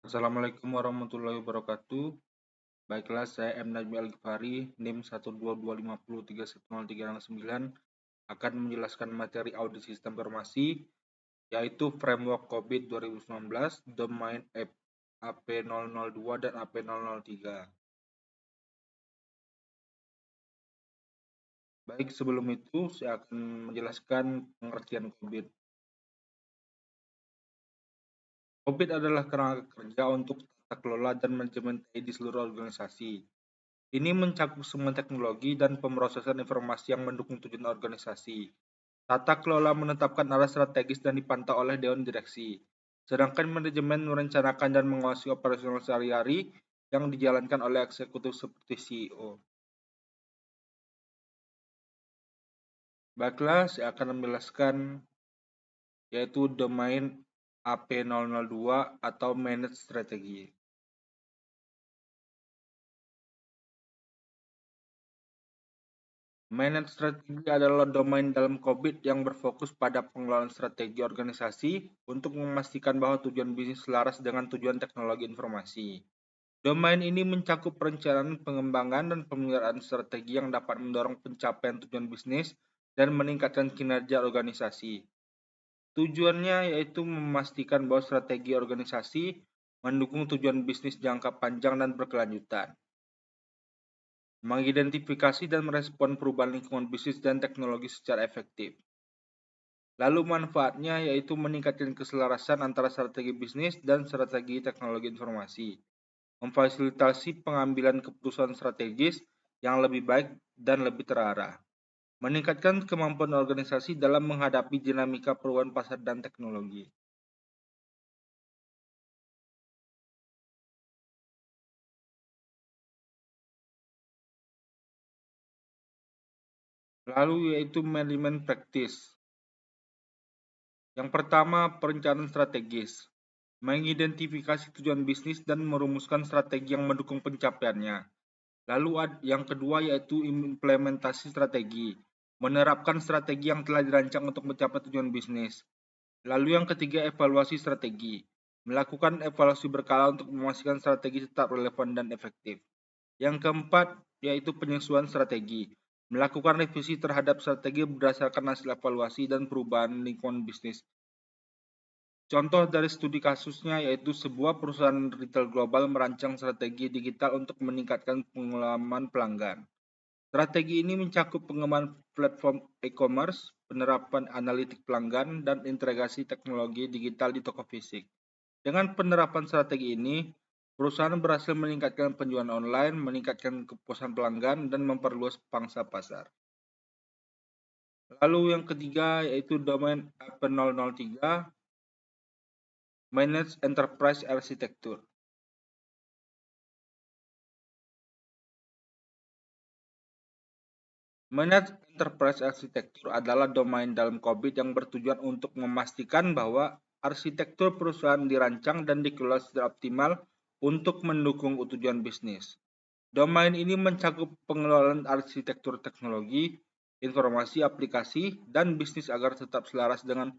Assalamualaikum warahmatullahi wabarakatuh. Baiklah, saya M. Najmi Al-Ghifari, NIM 12250310369 akan menjelaskan materi audit sistem informasi, yaitu Framework COVID 2019, Domain AP002 dan AP003. Baik, sebelum itu saya akan menjelaskan pengertian COVID. COVID adalah kerangka kerja untuk tata kelola dan manajemen TI di seluruh organisasi. Ini mencakup semua teknologi dan pemrosesan informasi yang mendukung tujuan organisasi. Tata kelola menetapkan arah strategis dan dipantau oleh Dewan Direksi. Sedangkan manajemen merencanakan dan mengawasi operasional sehari-hari yang dijalankan oleh eksekutif seperti CEO. Baiklah, saya akan menjelaskan yaitu domain AP002 atau Manage Strategi. Manage strategi adalah domain dalam COVID yang berfokus pada pengelolaan strategi organisasi untuk memastikan bahwa tujuan bisnis selaras dengan tujuan teknologi informasi. Domain ini mencakup perencanaan, pengembangan, dan pemeliharaan strategi yang dapat mendorong pencapaian tujuan bisnis dan meningkatkan kinerja organisasi. Tujuannya yaitu memastikan bahwa strategi organisasi mendukung tujuan bisnis jangka panjang dan berkelanjutan, mengidentifikasi dan merespon perubahan lingkungan bisnis dan teknologi secara efektif. Lalu manfaatnya yaitu meningkatkan keselarasan antara strategi bisnis dan strategi teknologi informasi, memfasilitasi pengambilan keputusan strategis yang lebih baik dan lebih terarah, meningkatkan kemampuan organisasi dalam menghadapi dinamika perubahan pasar dan teknologi. Lalu yaitu manajemen practice. Yang pertama, perencanaan strategis. Mengidentifikasi tujuan bisnis dan merumuskan strategi yang mendukung pencapaiannya. Lalu yang kedua yaitu implementasi strategi. Menerapkan strategi yang telah dirancang untuk mencapai tujuan bisnis. Lalu yang ketiga, evaluasi strategi. Melakukan evaluasi berkala untuk memastikan strategi tetap relevan dan efektif. Yang keempat, yaitu penyesuaian strategi. Melakukan revisi terhadap strategi berdasarkan hasil evaluasi dan perubahan lingkungan bisnis. Contoh dari studi kasusnya yaitu sebuah perusahaan retail global merancang strategi digital untuk meningkatkan pengalaman pelanggan. Strategi ini mencakup pengembangan platform e-commerce, penerapan analitik pelanggan, dan integrasi teknologi digital di toko fisik. Dengan penerapan strategi ini, perusahaan berhasil meningkatkan penjualan online, meningkatkan kepuasan pelanggan, dan memperluas pangsa pasar. Lalu yang ketiga yaitu domain AP003, Manage Enterprise Architecture. Manage Enterprise Architecture adalah domain dalam COVID yang bertujuan untuk memastikan bahwa arsitektur perusahaan dirancang dan dikelola secara optimal untuk mendukung tujuan bisnis. Domain ini mencakup pengelolaan arsitektur teknologi, informasi aplikasi, dan bisnis agar tetap selaras dengan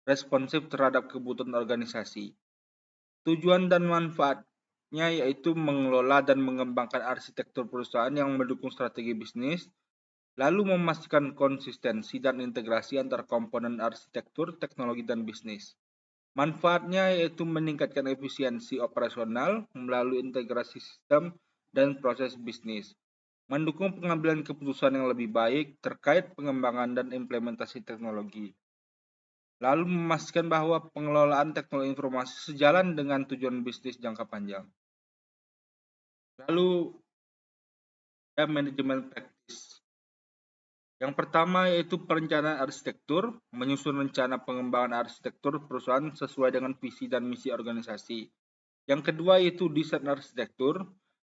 responsif terhadap kebutuhan organisasi. Tujuan dan manfaatnya yaitu mengelola dan mengembangkan arsitektur perusahaan yang mendukung strategi bisnis, lalu memastikan konsistensi dan integrasi antar komponen arsitektur, teknologi, dan bisnis. Manfaatnya yaitu meningkatkan efisiensi operasional melalui integrasi sistem dan proses bisnis, mendukung pengambilan keputusan yang lebih baik terkait pengembangan dan implementasi teknologi, lalu memastikan bahwa pengelolaan teknologi informasi sejalan dengan tujuan bisnis jangka panjang. Lalu manajemen praktis. Yang pertama yaitu perencanaan arsitektur, menyusun rencana pengembangan arsitektur perusahaan sesuai dengan visi dan misi organisasi. Yang kedua yaitu desain arsitektur,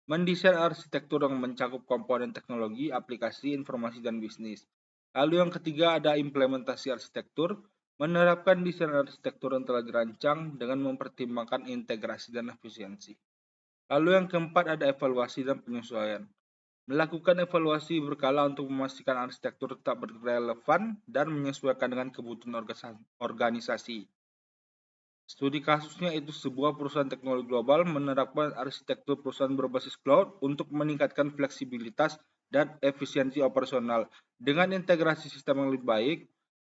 mendesain arsitektur yang mencakup komponen teknologi, aplikasi, informasi, dan bisnis. Lalu yang ketiga ada implementasi arsitektur, menerapkan desain arsitektur yang telah dirancang dengan mempertimbangkan integrasi dan efisiensi. Lalu yang keempat ada evaluasi dan penyesuaian. Melakukan evaluasi berkala untuk memastikan arsitektur tetap relevan dan menyesuaikan dengan kebutuhan organisasi. Studi kasusnya itu sebuah perusahaan teknologi global menerapkan arsitektur perusahaan berbasis cloud untuk meningkatkan fleksibilitas dan efisiensi operasional. Dengan integrasi sistem yang lebih baik,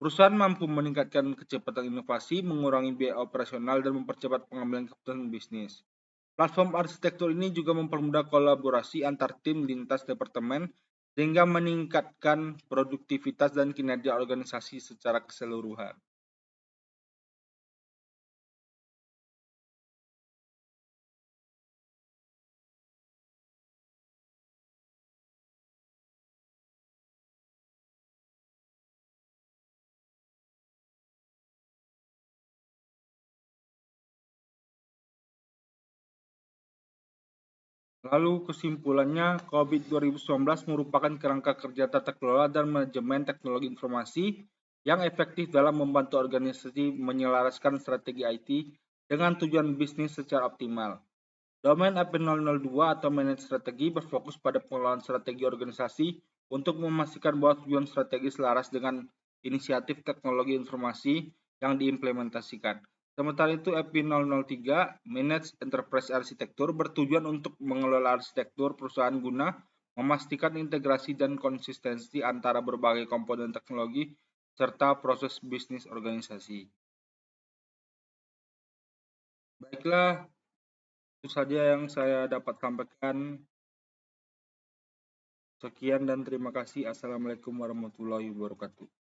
perusahaan mampu meningkatkan kecepatan inovasi, mengurangi biaya operasional, dan mempercepat pengambilan keputusan bisnis. Platform arsitektur ini juga mempermudah kolaborasi antar tim lintas departemen sehingga meningkatkan produktivitas dan kinerja organisasi secara keseluruhan. Lalu kesimpulannya, COVID 2019 merupakan kerangka kerja tata kelola dan manajemen teknologi informasi yang efektif dalam membantu organisasi menyelaraskan strategi IT dengan tujuan bisnis secara optimal. Domain AP002 atau Manage Strategi berfokus pada pengelolaan strategi organisasi untuk memastikan bahwa tujuan strategi selaras dengan inisiatif teknologi informasi yang diimplementasikan. Sementara itu, EP003 Manage Enterprise Architecture bertujuan untuk mengelola arsitektur perusahaan guna memastikan integrasi dan konsistensi antara berbagai komponen teknologi serta proses bisnis organisasi. Baiklah, itu saja yang saya dapat sampaikan. Sekian dan terima kasih. Assalamualaikum warahmatullahi wabarakatuh.